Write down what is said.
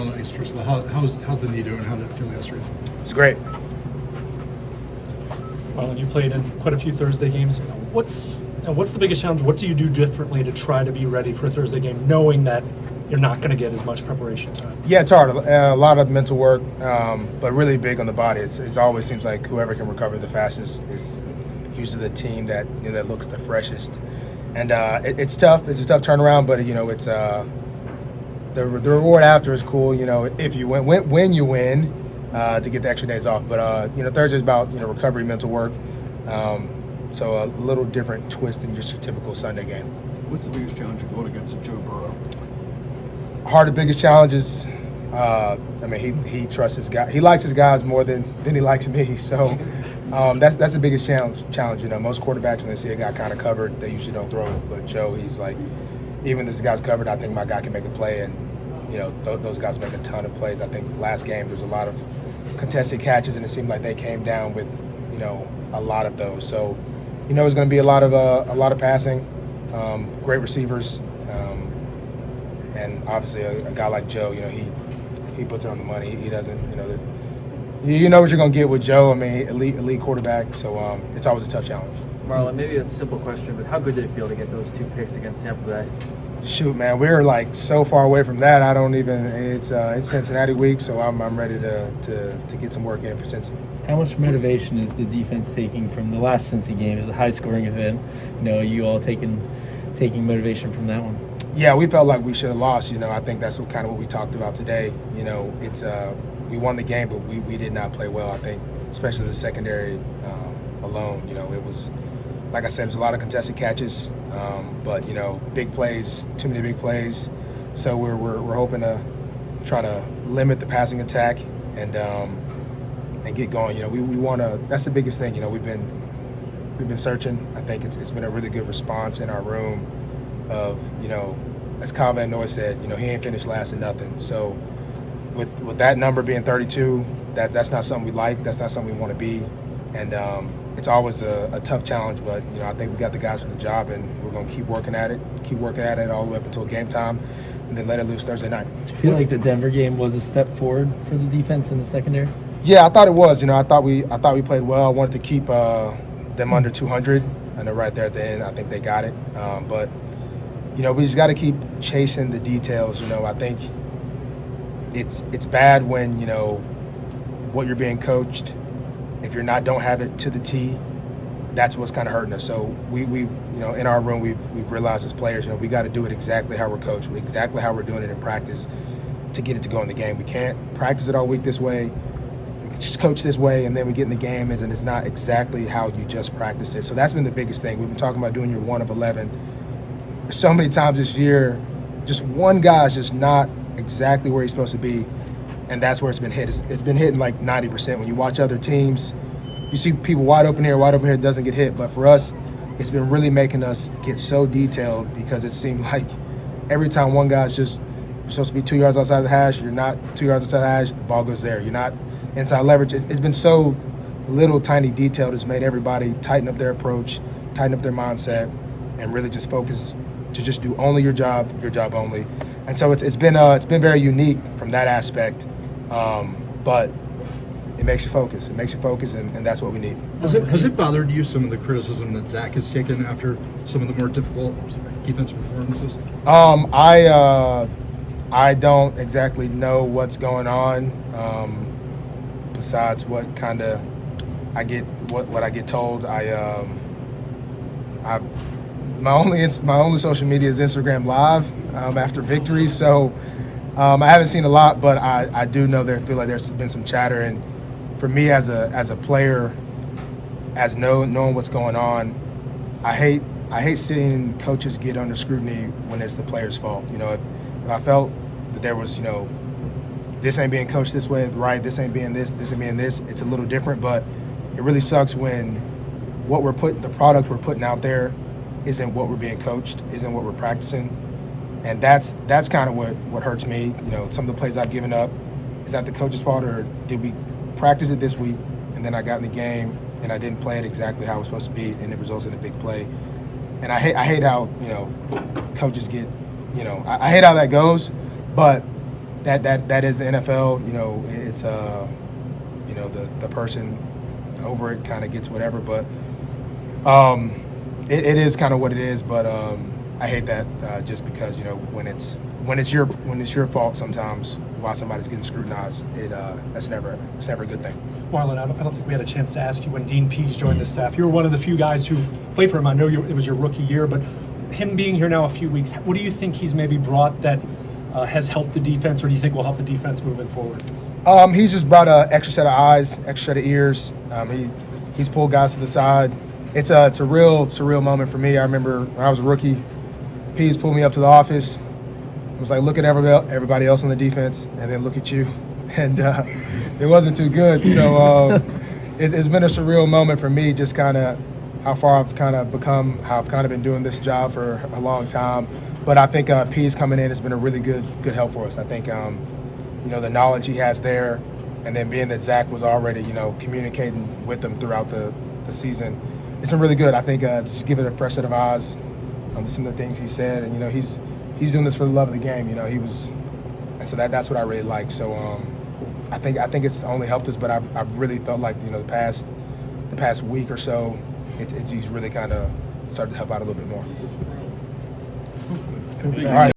on the ice, first of all, how's the knee doing? How did it feel yesterday? It's great. Marlon, you played in quite a few Thursday games. What's the biggest challenge? What do you do differently to try to be ready for a Thursday game, knowing that you're not going to get as much preparation time? Yeah, it's hard. A lot of mental work, but really big on the body. It always seems like whoever can recover the fastest is usually the team that that looks the freshest. And it's tough. It's a tough turnaround, but it's the reward after is cool. If you when you win, to get the extra days off. But Thursday's about recovery, mental work. So a little different twist than just your typical Sunday game. What's the biggest challenge you're going against Joe Burrow? The biggest challenge is, he trusts his guy. He likes his guys more than he likes me. So that's the biggest challenge. Most quarterbacks, when they see a guy kind of covered, they usually don't throw it. But Joe, he's like, even if this guy's covered, I think my guy can make a play. And those guys make a ton of plays. I think last game there was a lot of contested catches, and it seemed like they came down with a lot of those. So it's going to be a lot of passing, great receivers. And obviously, a guy like Joe, he puts it on the money. He doesn't, you know what you're going to get with Joe. Elite quarterback. So it's always a tough challenge. Marlon, maybe a simple question, but how good did it feel to get those 2 picks against Tampa Bay? Shoot, man, we're like so far away from that. I don't even. It's Cincinnati week, so I'm ready to get some work in for Cincy. How much motivation is the defense taking from the last Cincy game? It was a high-scoring event. You all taking motivation from that one? Yeah, we felt like we should have lost. I think that's what we talked about today. It's we won the game, but we did not play well. I think, especially the secondary alone. It was, like I said, there's a lot of contested catches, but big plays, too many big plays. So we're hoping to try to limit the passing attack and get going. We want to. That's the biggest thing. We've been searching. I think it's been a really good response in our room. Of as Kyle Van Noy said, he ain't finished last in nothing. So with that number being 32, that's not something we like. That's not something we want to be, and it's always a tough challenge. But I think we got the guys for the job, and we're going to keep working at it all the way up until game time, and then let it loose Thursday night. Do you feel like the Denver game was a step forward for the defense in the secondary? Yeah, I thought it was. I thought we played well. I wanted to keep them under 200. I know right there at the end, I think they got it, but. We just got to keep chasing the details. I think it's bad when what you're being coached. If you're don't have it to the T, that's what's kind of hurting us. So we've in our room we've realized as players, we got to do it exactly how we're coached, exactly how we're doing it in practice to get it to go in the game. We can't practice it all week this way. We can just coach this way, and then we get in the game, and it's not exactly how you just practiced it. So that's been the biggest thing. We've been talking about doing your 1 of 11. So many times this year, just one guy's just not exactly where he's supposed to be, and that's where it's been hit. It's been hitting like 90%. When you watch other teams, you see people wide open here, it doesn't get hit. But for us, it's been really making us get so detailed because it seemed like every time one guy's you're supposed to be 2 yards outside the hash, you're not 2 yards outside the hash, the ball goes there. You're not inside leverage. It's been so little tiny detail that's made everybody tighten up their approach, tighten up their mindset, and really just focus to just do only your job only. And so it's been very unique from that aspect, but it makes you focus. And that's what we need. Has it bothered you, some of the criticism that Zach has taken after some of the more difficult defensive performances? I don't exactly know what's going on, besides what kind of I get told. My only social media is Instagram Live after victory, so I haven't seen a lot, but I do know feel like there's been some chatter, and for me as a player, knowing what's going on, I hate seeing coaches get under scrutiny when it's the player's fault. If I felt that there was this ain't being coached this way, right? This ain't being this ain't being this. It's a little different, but it really sucks when the product we're putting out there isn't what we're being coached, isn't what we're practicing. And that's kind of what hurts me. Some of the plays I've given up, is that the coach's fault, or did we practice it this week and then I got in the game and I didn't play it exactly how it was supposed to be, and it results in a big play. And I hate how coaches get I hate how that goes, but that is the NFL. You know, it's you know, the person over it kind of gets whatever, but it is kind of what it is. But I hate that just because, you know, when it's your fault sometimes while somebody's getting scrutinized, it's never a good thing. Marlon, I don't think we had a chance to ask you when Dean Pease joined the staff. You were one of the few guys who played for him. I know it was your rookie year, but him being here now a few weeks, what do you think he's maybe brought that has helped the defense, or do you think will help the defense moving forward? He's just brought an extra set of eyes, extra set of ears. He's pulled guys to the side. It's a real surreal moment for me. I remember when I was a rookie, Pease pulled me up to the office. It was like, look at everybody else on the defense, and then look at you. And it wasn't too good. So it's been a surreal moment for me, just kind of how far I've kind of become, how I've kind of been doing this job for a long time. But I think Pease coming in has been a really good help for us. I think, you know, the knowledge he has there, and then being that Zach was already, you know, communicating with them throughout the season, it's been really good. I think just give it a fresh set of eyes on some of the things he said. And, you know, he's doing this for the love of the game. You know, and so that's what I really like. So I think it's only helped us, but I've really felt like, you know, the past week or so, he's really kind of started to help out a little bit more. All right.